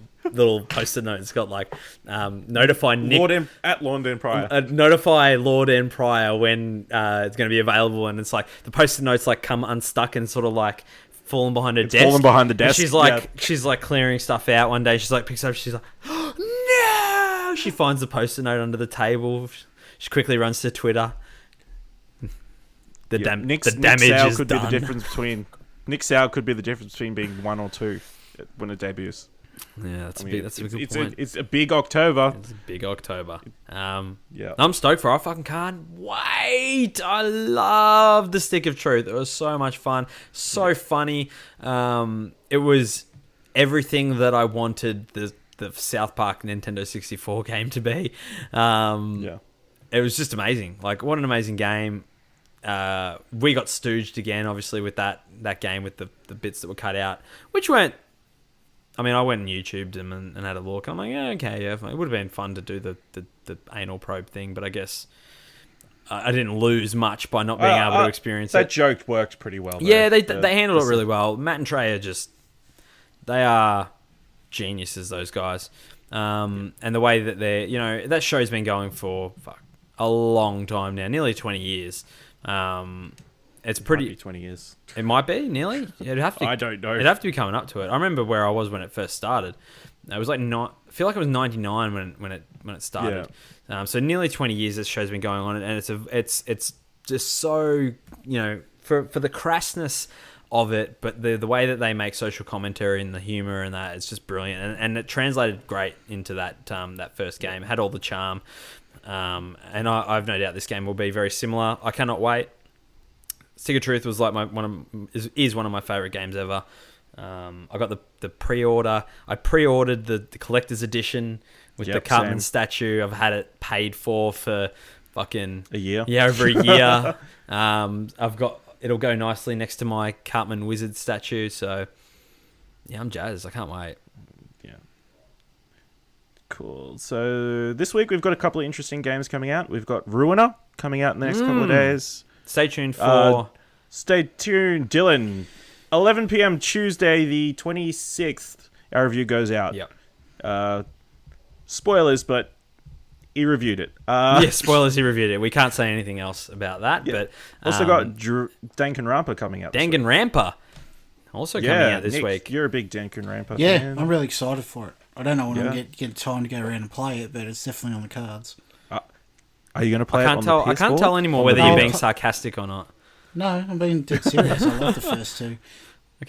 post-it note. It's got like notify Nick at Lord and Pryor. Notify Lord and Pryor when it's going to be available, and it's like the post-it notes like come unstuck and sort of like falling behind her desk. Falling behind the desk. And she's like clearing stuff out one day. She's like picks it up. She's like, oh, no! She finds the post-it note under the table. She quickly runs to Twitter. The damage is could done. Be the difference between Nick Sau could be the difference between being 1 or 2 when it debuts. Yeah, that's a good point. It's a big October. It's a big October. Yeah, I'm stoked for it. I fucking can't wait. I love the Stick of Truth. It was so much fun. So funny. It was everything that I wanted the South Park Nintendo 64 game to be. It was just amazing. Like, what an amazing game. We got stooged again, obviously, with that game with the bits that were cut out, which weren't... I mean, I went and YouTubed them and had a look. I'm like, yeah, okay, yeah. It would have been fun to do the anal probe thing, but I guess I didn't lose much by not being able to experience it. That joke worked pretty well, though. Yeah, they handled it really well. Matt and Trey they are geniuses, those guys. And the way that that show's been going for a long time now, nearly 20 years. It's pretty... Might be 20 years. It might be, nearly. It'd have to... I don't know. It'd have to be coming up to it. I remember where I was when it first started. It was like I feel like it was 99 when it started. Yeah. So nearly 20 years this show's been going on, and it's just so, for the crassness of it, but the way that they make social commentary and the humor and that, it's just brilliant, and it translated great into that first game. It had all the charm, and I've no doubt this game will be very similar. I cannot wait. Stick of Truth was like is one of my favorite games ever. I got the pre-order. I pre-ordered the collector's edition with the Cartman statue. I've had it paid for fucking a year. Yeah, over a year. It'll go nicely next to my Cartman wizard statue. So yeah, I'm jazzed. I can't wait. Yeah. Cool. So this week we've got a couple of interesting games coming out. We've got Ruiner coming out in the next couple of days. Stay tuned for Stay tuned, Dylan. 11 p.m. Tuesday, the 26th. Our review goes out. Yep. Spoilers, but he reviewed it. Yeah, spoilers. He reviewed it. We can't say anything else about that. Yeah. But Also got Danganronpa coming out. Danganronpa also coming out this Nick, week. You're a big Danganronpa Yeah, fan. I'm really excited for it. I don't know when Yeah. I'm get time to go around and play it, but it's definitely on the cards. Are you going to play it on the PS4? I can't tell anymore whether No. you're being sarcastic or not. No, I'm being dead serious. I love the first two.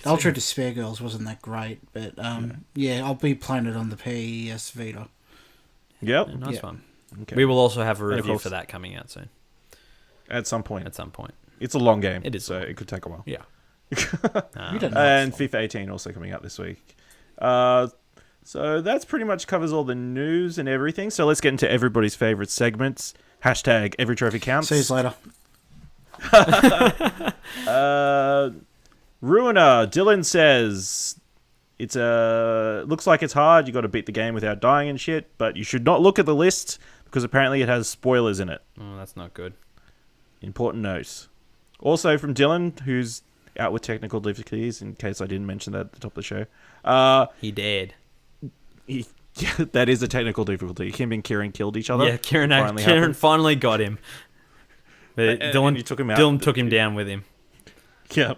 Ultra Despair Girls wasn't that great, but yeah, I'll be playing it on the PS Vita. Yep. Yeah, nice Yeah. one. Okay. We will also have a And of review course- for that coming out soon. At some point. It's a long game. It is So long. it could take a while. Yeah. You don't know. And it's long. FIFA 18 also coming out this week. So that's pretty much covers all the news and everything. So let's get into everybody's favorite segments. Hashtag every trophy counts. See you later. Ruiner, Dylan says it's looks like it's hard. You got to beat the game without dying and shit, but you should not look at the list because apparently it has spoilers in it. Oh, that's not good. Important note. Also from Dylan, who's out with technical difficulties, in case I didn't mention that at the top of the show. He dared. Yeah, that is a technical difficulty. Him and Kieran killed each other. Yeah, Kieran happened. finally got him. But And he took him out. Dylan took him down with him. Yeah.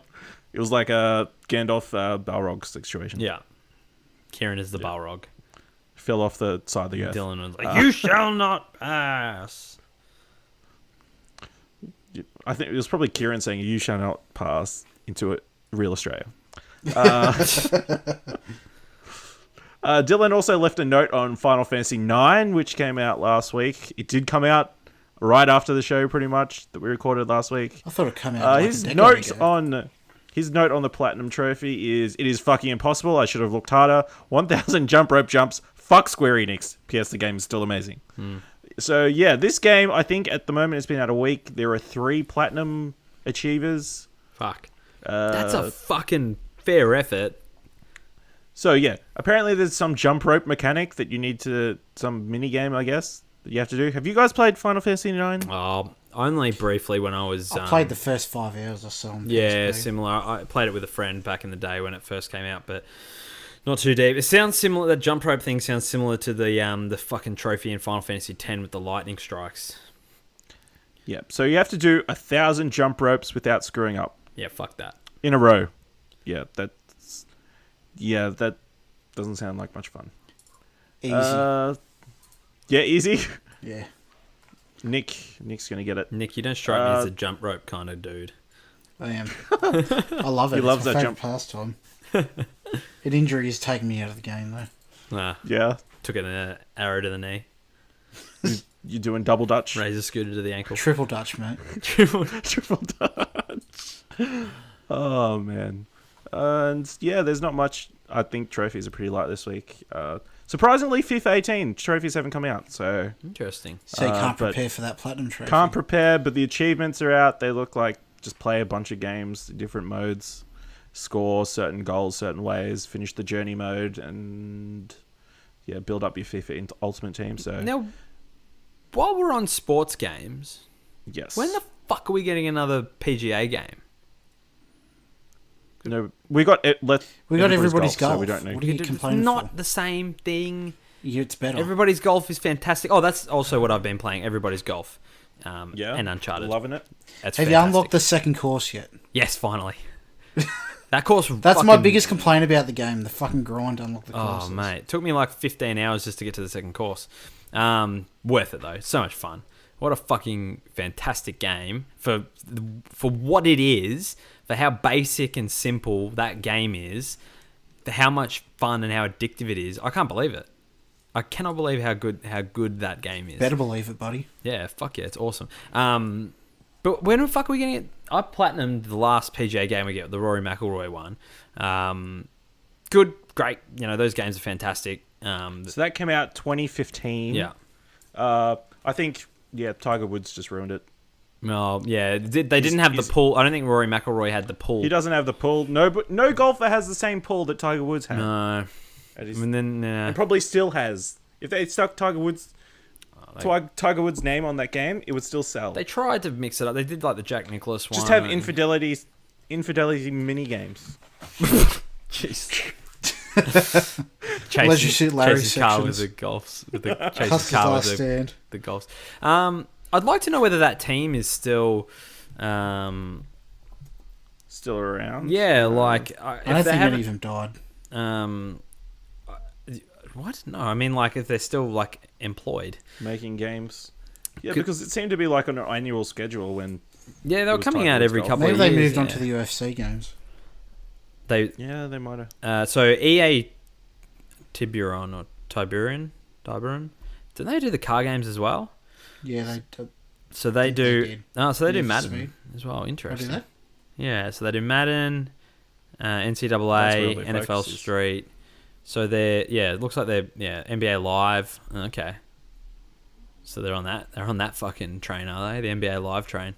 It was like a Gandalf Balrog situation. Yeah. Kieran is the Balrog. Fell off the side of the earth. Dylan was like, "You shall not pass." I think it was probably Kieran saying, "You shall not pass into real Australia." Dylan also left a note on Final Fantasy IX, which came out last week. It did come out right after the show, pretty much, that we recorded last week. I thought it'd come out like His a decade note ago. his note on the Platinum Trophy is, "It is fucking impossible. I should have looked harder. 1,000 jump rope jumps. Fuck Square Enix. P.S. The game is still amazing." So yeah, this game, I think at the moment it's been out a week. There are 3 Platinum achievers. Fuck. That's a fucking fair effort. So yeah, apparently there's some jump rope mechanic that you need to, some mini game, I guess, that you have to do. Have you guys played Final Fantasy IX? Oh, only briefly when I was... I played the first 5 hours or so. On Yeah, PSP. similar. I played it with a friend back in the day when it first came out, but not too deep. It sounds similar. That jump rope thing sounds similar to the fucking trophy in Final Fantasy X with the lightning strikes. Yeah. So you have to do 1,000 jump ropes without screwing up Yeah, fuck that. in a row. That doesn't sound like much fun. Easy. Yeah, easy. yeah. Nick's gonna get it. Nick, you don't strike me as a jump rope kind of dude. I am. I love it. He loves it's my that favourite pastime. An injury has taken me out of the game, though. Nah, Yeah. took an arrow to the knee. You're doing double dutch. Razor scooter to the ankle. Triple Dutch, mate. Triple dutch. Oh man. And yeah, there's not much. I think trophies are pretty light this week. Surprisingly, FIFA 18 trophies haven't come out, so Interesting. So you can't but prepare for that platinum trophy. can't prepare. But the achievements are out. They look like just play a bunch of games, different modes, score certain goals certain ways, finish the journey mode, and yeah, build up your FIFA Ultimate Team. So Now, while we're on sports games, yes, when the fuck are we getting another PGA game? no, we got it. We got everybody's golf. so we don't need. What are you It's complaining not for? the same thing. Yeah, it's better. Everybody's golf is fantastic. Oh, that's also what I've been playing. Everybody's golf. Yeah, And Uncharted. loving it. That's Have fantastic. you unlocked the second course yet? Yes, finally. That course. That's my biggest complaint about the game. The fucking grind to unlock the Oh courses. mate, it took me like 15 hours just to get to the second course. Worth it though. So much fun. What a fucking fantastic game for what it is, for how basic and simple that game is, for how much fun and how addictive it is. I can't believe it. I cannot believe how good that game is. Better believe it, buddy. Yeah, fuck yeah, it's awesome. But when the fuck are we getting it? I platinumed the last PGA game we get, the Rory McIlroy one. Good, great. You know, those games are fantastic. So that came out 2015. Yeah. I think Tiger Woods just ruined it. Well, yeah, they didn't have the pull. I don't think Rory McIlroy had the pull. He doesn't have the pull. No golfer has the same pull that Tiger Woods had. No. And then, And probably still has. If they stuck Tiger Woods' name on that game, it would still sell. they tried to mix it up. They did like the Jack Nicklaus one. Just have and- infidelity infidelity mini games. Jeez. Leisure Suit Larry Chase's car with sections. the golfs. With the Chase's Custer's car last with stand. the golfs. I'd like to know whether that team is still. Still around. Yeah, like I don't think any of them died. What? No, I mean like if they're still like employed. Making games. Yeah, because it seemed to be like on an annual schedule when. Yeah, they were was coming tied out towards every golf. couple Maybe of they years. moved on to the UFC games. They Yeah, they might have. so EA Tiburon. Didn't they do the car games as well? Yeah, they. So they They do. did. Oh, so they do Need for Madden Speed. as well. Oh, do Interesting. they? Yeah, so they do Madden, That's NCAA, where their NFL focus is. Street. So they're it looks like they're NBA Live. Okay. So they're on that fucking train, are they? The NBA Live train.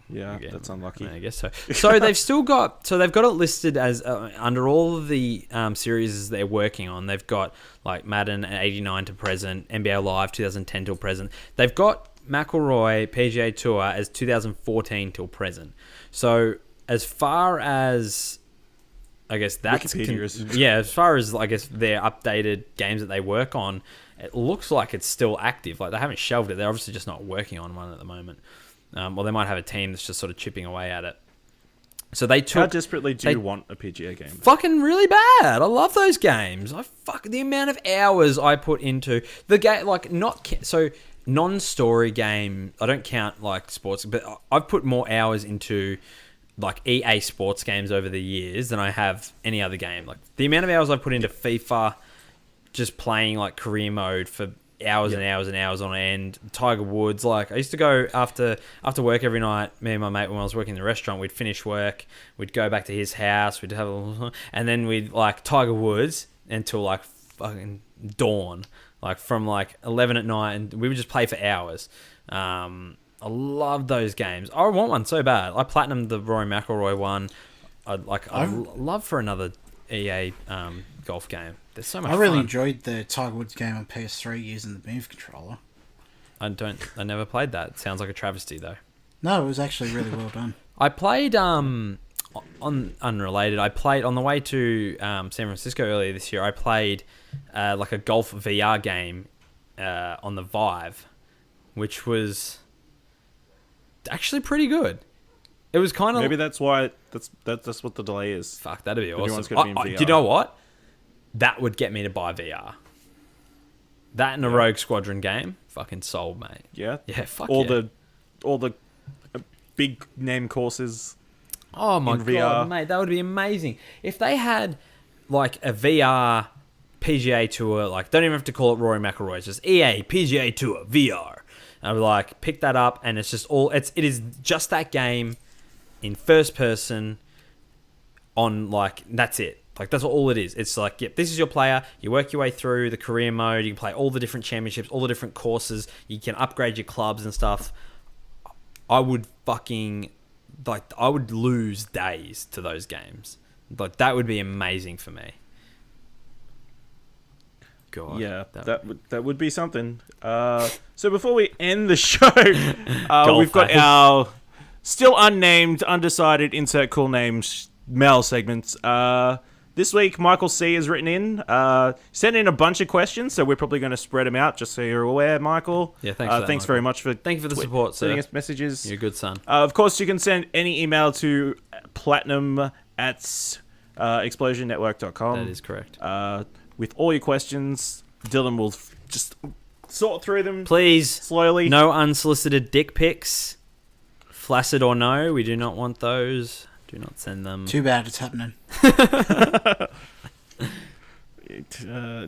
Yeah, Again, that's unlucky. I guess so. So they've got it listed as under all of the series they're working on. They've got like Madden 89 to present, NBA Live 2010 till present. They've got McIlroy PGA Tour as 2014 till present. So as far as I guess that's Wikipedia is. as far as I guess their updated games that they work on, it looks like it's still active. Like they haven't shelved it. They're obviously just not working on one at the moment. Or they might have a team that's just sort of chipping away at it. So they took. How desperately do you want a PGA game? Fucking really bad. I love those games. The amount of hours I put into the game, like non-story game. I don't count like sports, but I've put more hours into like EA sports games over the years than I have any other game. Like the amount of hours I've put into FIFA, just playing like career mode for hours and hours and hours on end. Tiger Woods, like I used to go after work every night. Me and my mate, when I was working in the restaurant, we'd finish work, we'd go back to his house, we'd have and then we'd like Tiger Woods until like fucking dawn, like from like 11 at night, and we would just play for hours. I love those games. I want one so bad. I platinumed the Rory McIlroy one. I'd love for another EA golf game. There's so much I really fun. enjoyed the Tiger Woods game on PS3 using the Move controller. I never played that. It sounds like a travesty though. No, it was actually really well done. I played on unrelated. I played on the way to San Francisco earlier this year. I played like a golf VR game on the Vive, which was actually pretty good. It was kind of Maybe that's why that's what the delay is. fuck. That'd be Everyone's awesome. gonna be in Do you VR. know what? That would get me to buy VR. That and a Rogue Squadron game, fucking sold, mate. Yeah, Yeah, fuck all yeah. the big name courses. Oh my in god, VR. mate, that would be amazing. If they had like a VR PGA Tour, like don't even have to call it Rory McIlroy, it's just EA PGA Tour VR. And I would like pick that up, and it's just it is just that game in first person on like that's it. Like that's all it is. It's like, yep, this is your player. You work your way through the career mode. You can play all the different championships, all the different courses. You can upgrade your clubs and stuff. I would lose days to those games. Like that would be amazing for me. God, Yeah, that that would be something. So before we end the show, we've got face. our still unnamed, undecided, insert cool names mail segments. This week, Michael C has written in, sent in a bunch of questions, so we're probably going to spread them out, just so you're aware, Michael. Yeah, thanks for that, thanks Michael. very much for Thank you for the support, sending sir. us messages. You're a good son. Of course, you can send any email to platinum@explosionnetwork.com. That is correct. With all your questions. Dylan will just sort through them Please, slowly. no unsolicited dick pics, flaccid or no. We do not want those. Do not send them. Too bad it's happening.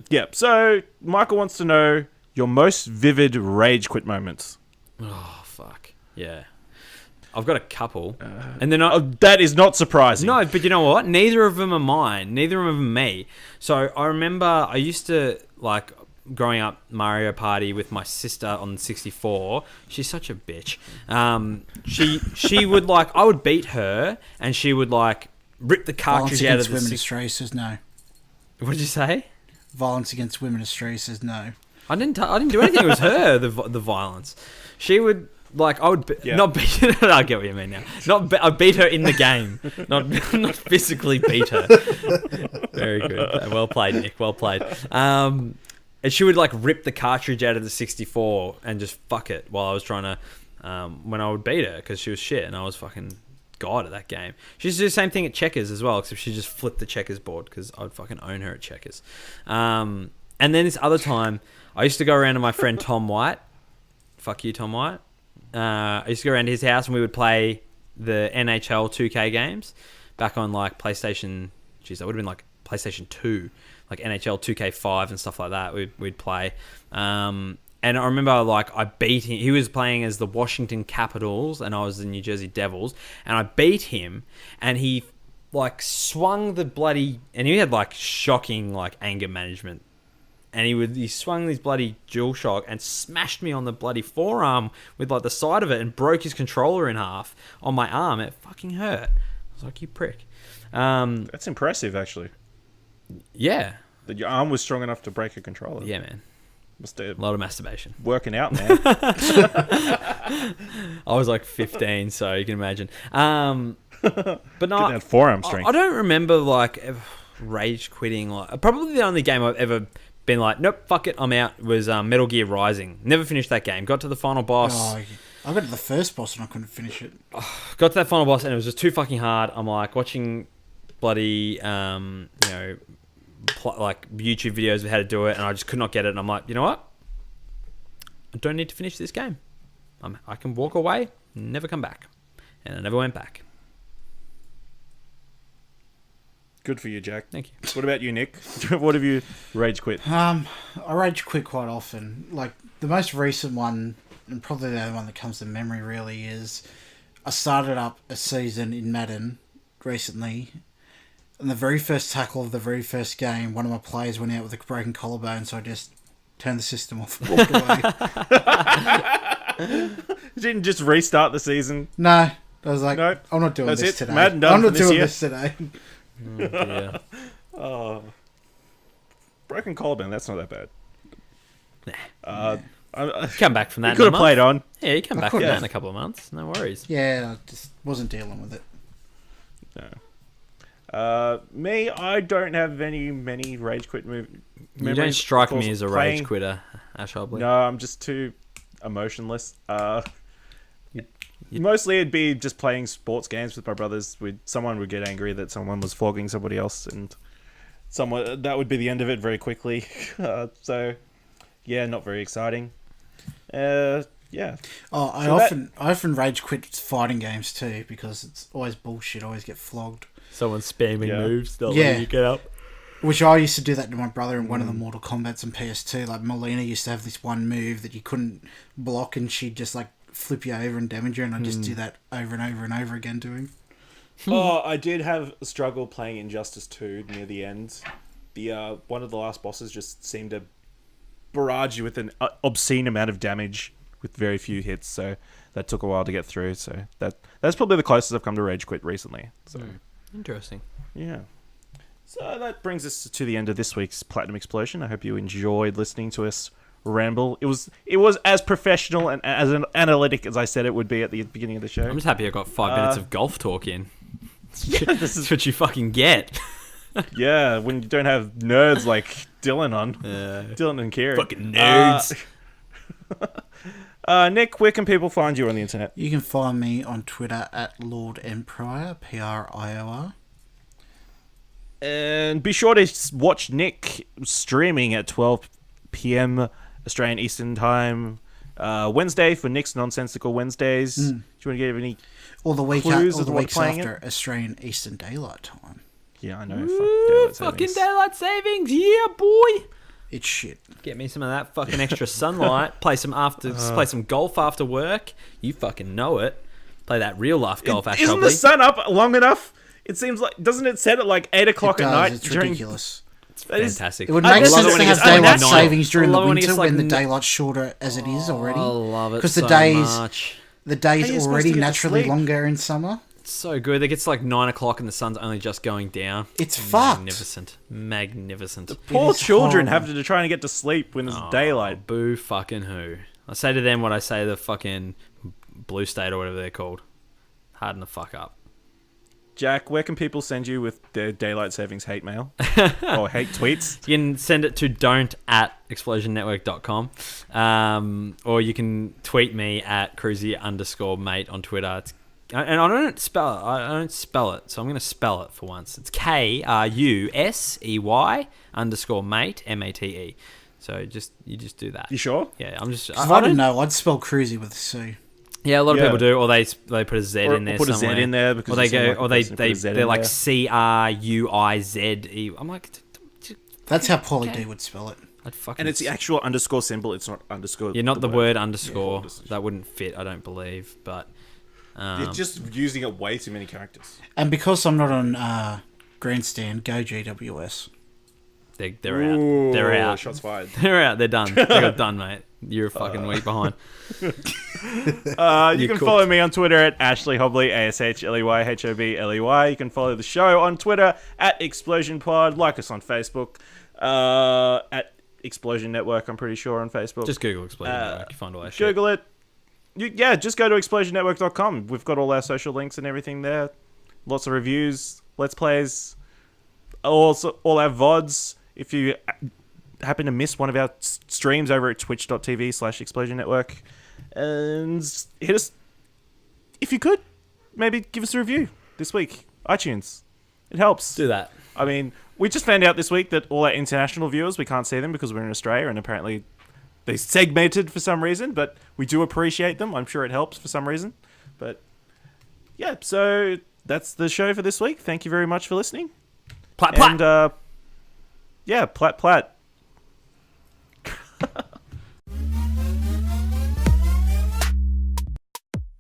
Yeah, so Michael wants to know your most vivid rage quit moments. Oh fuck yeah! I've got a couple, and they're not. Oh, that is not surprising. No, but you know what? Neither of them are mine. Neither of them are me. So I remember I used to like growing up Mario Party with my sister on the 64. She's such a bitch. She would like I would beat her, and she would like rip the cartridge Violence out against of the. women Australia says no. What did you say? Violence against women Australia says no. I didn't do anything. It was her. The violence. She would like I would Yeah. not beat. I get what you mean now. I beat her in the game, not physically beat her. Very good. Well played, Nick. Well played. And she would like rip the cartridge out of the 64 and just fuck it while I was trying to. When I would beat her because she was shit and I was fucking god at that game. She used to do the same thing at checkers as well, except she just flipped the checkers board because I'd fucking own her at checkers. And then this other time, I used to go around to my friend Tom White. Fuck you, Tom White. I used to go around to his house and we would play the NHL 2K games back on like PlayStation. Jeez, that would have been like PlayStation 2, like NHL 2K5 and stuff like that. We'd play. And I remember, like, I beat him. He was playing as the Washington Capitals, and I was the New Jersey Devils. And I beat him, and he, like, swung the bloody... And he had, like, shocking, like, anger management. And he swung this bloody DualShock and smashed me on the bloody forearm with, like, the side of it and broke his controller in half on my arm. It fucking hurt. I was like, you prick. That's impressive, actually. Yeah. That your arm was strong enough to break a controller. Yeah, man. Must have A lot of masturbation. working out, man. I was like 15, so you can imagine. But no, Didn't have forearm strength. I don't remember like ever rage quitting. Like probably the only game I've ever been like, nope, fuck it, I'm out. Was Metal Gear Rising. Never finished that game. Got to the final boss. Oh, I got to the first boss and I couldn't finish it. Got to that final boss and it was just too fucking hard. I'm like watching bloody like YouTube videos of how to do it, and I just could not get it. And I'm like, you know what? I don't need to finish this game. I can walk away, never come back, and I never went back. Good for you, Jack. Thank you. What about you, Nick? What have you rage quit? I rage quit quite often. Like, the most recent one, and probably the only one that comes to memory really, is I started up a season in Madden recently, and the very first tackle of the very first game, one of my players went out with a broken collarbone, so I just turned the system off and walked away. You didn't just restart the season? No. I was like, No. I'm not doing That's this it. today. Madden done I'm for not this doing year. this today. Yeah. Oh. Broken collarbone, that's not that bad. Come back from that. You could have played on. Yeah, you come I back from could that have. in a couple of months. No worries. Yeah, I just wasn't dealing with it. No. Me, I don't have many rage quit memories. You don't strike Of course, me as a playing- rage quitter, Ash Hobley. No, I'm just too emotionless. Mostly it'd be just playing sports games with my brothers. Someone would get angry that someone was flogging somebody else, and that would be the end of it very quickly. So, yeah, not very exciting. Yeah. Oh, I often rage quit fighting games too, because it's always bullshit. I always get flogged. Someone spamming Yeah. moves, not Yeah. letting you get up. Which I used to do that to my brother in one of the Mortal Kombats on PS2. Like, Melina used to have this one move that you couldn't block, and she'd just like flip you over and damage you, and I'd just do that over and over and over again to him. Oh, I did have a struggle playing Injustice 2 near the end. One of the last bosses just seemed to barrage you with an obscene amount of damage with very few hits, so that took a while to get through. So that's probably the closest I've come to rage quit recently. So Interesting. yeah. So that brings us to the end of this week's Platinum Explosion. I hope you enjoyed listening to us ramble. It was as professional and as analytic as I said it would be at the beginning of the show. I'm just happy I got 5 minutes of golf talk in. Yeah, this is That's what you fucking get. yeah, when you don't have nerds like Dylan on. Dylan and Kieran. Fucking nerds. Nick, where can people find you on the internet? You can find me on Twitter at Lord Emperor, Prior. And be sure to watch Nick streaming at 12 p.m. Australian Eastern Time Wednesday for Nick's Nonsensical Wednesdays. Do you want to give any Or the week clues or as the to what weeks playing after Australian Eastern Daylight Time. Yeah, I know. Fucking daylight savings, yeah, boy. It's shit. Get me some of that fucking extra sunlight. Play some golf after work. You fucking know it. Play that real life golf. Ash Isn't the Hobley. sun up long enough? It seems like... Doesn't it set at like 8 o'clock It at does, night? it's ridiculous. That is- Fantastic. It would I make guess sense it's to when it have gets like daylight 9. savings during I the love when it winter gets like when the n- daylight's shorter as it is already. I love it Because so the days much. the days How are you supposed already to get to naturally sleep? longer in summer. It's so good. It gets like 9 o'clock and the sun's only just going down. It's fucked. Magnificent. Poor is children horrible. have to try and get to sleep when it's daylight. Boo fucking who. I say to them what I say to the fucking Blue State or whatever they're called. Harden the fuck up. Jack, where can people send you with their daylight savings hate mail or hate tweets? You can send it to don't@explosionnetwork.com, or you can tweet me at cruzy_mate on Twitter. And I don't spell it, so I'm going to spell it for once. It's KRUSEY_mate MATE. So you just do that. You sure? Yeah, I'm just. If I didn't know, I'd spell cruisy with a C. Yeah, a lot of people do, or they put a Z in there. Or put somewhere. a Z in there because or they go, like or they're like CRUIZE. I'm like, that's how Pauly D would spell it. And it's the actual underscore symbol. It's not underscore. You're not the word underscore. That wouldn't fit, I don't believe. But you're just using it way too many characters. And because I'm not on Grandstand, go GWS. They're out. They're out. Shots fired. They're out. They're done. They got done, mate. You're a fucking week behind. You can follow me on Twitter at Ashley Hobley, ASHLEYHOBLEY. You can follow the show on Twitter at Explosion Pod. Like us on Facebook at Explosion Network. I'm pretty sure on Facebook. Just Google Explosion Network. You find all that shit. Google it. Just go to explosionnetwork.com. We've got all our social links and everything there. Lots of reviews, let's plays, also all our VODs. If you happen to miss one of our streams over at twitch.tv/Explosion Network, and hit us, if you could, maybe give us a review this week. iTunes. It helps. Do that. I mean, we just found out this week that all our international viewers, we can't see them because we're in Australia, and apparently they segmented for some reason, but we do appreciate them. I'm sure it helps for some reason. But yeah, so that's the show for this week. Thank you very much for listening. Plat, plat. And yeah, plat plat.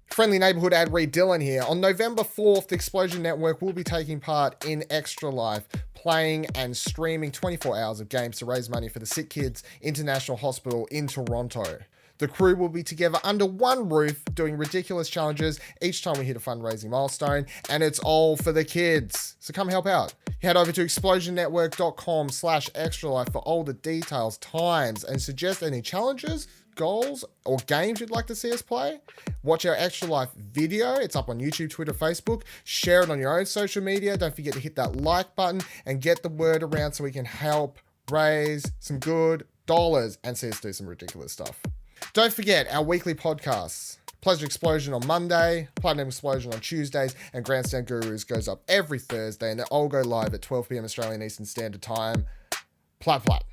Friendly neighborhood ad read Dylan here. On November 4th, the Explosion Network will be taking part in Extra Life, playing and streaming 24 hours of games to raise money for the Sick Kids International Hospital in Toronto. The crew will be together under one roof doing ridiculous challenges each time we hit a fundraising milestone, and it's all for the kids. So come help out. Head over to explosionnetwork.com/extralife for all the details, times, and suggest any challenges, goals, or games you'd like to see us play. Watch our Extra Life video. It's up on YouTube, Twitter, Facebook. Share it on your own social media. Don't forget to hit that like button and get the word around so we can help raise some good dollars and see us do some ridiculous stuff. Don't forget our weekly podcasts. Pleasure Explosion on Monday, Platinum Explosion on Tuesdays, and Grandstand Gurus goes up every Thursday, and they all go live at 12 p.m. Australian Eastern Standard Time. Plat plat.